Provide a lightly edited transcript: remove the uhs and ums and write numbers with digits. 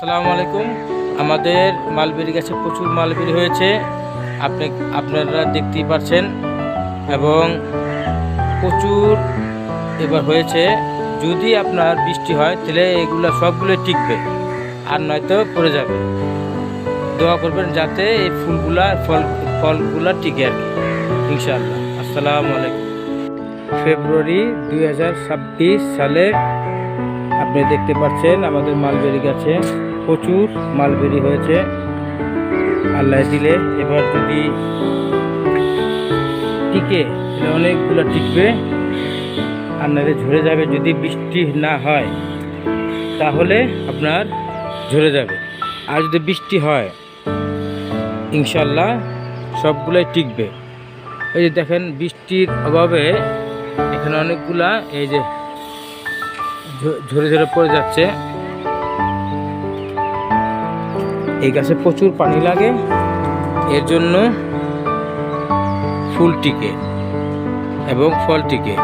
আসসালামু আলাইকুম। আমাদের মালবেরি গাছে প্রচুর মালবেরি হয়েছে, আপনারা দেখতেই পাচ্ছেন, এবং প্রচুর এবার হয়েছে। যদি আপনার বৃষ্টি হয় তাহলে এগুলো সবগুলো টিকবে, আর নয়তো পড়ে যাবে। দোয়া করবেন যাতে এই ফলগুলা টিকে আর কি, ইনশাআল্লাহ। আসসালামু আলাইকুম। ফেব্রুয়ারি 2026 সালে আপনি দেখতে পাচ্ছেন আমাদের মালবেরি গাছে প্রচুর মালবেরি হয়েছে। আল্লাহ দিলে এবার যদি টিকে তাহলে অনেকগুলো টিকবে, আর নাহলে ঝরে যাবে। যদি বৃষ্টি না হয় তাহলে আপনার ঝরে যাবে, আর যদি বৃষ্টি হয় ইনশাল্লাহ সবগুলোই টিকবে। এই যে দেখেন, বৃষ্টির অভাবে এখানে অনেকগুলা এই যে ঝরে ঝরে পড়ে যাচ্ছে। এই গাছে প্রচুর পানি লাগে, এর জন্য ফুল টিকে এবং ফল টিকে।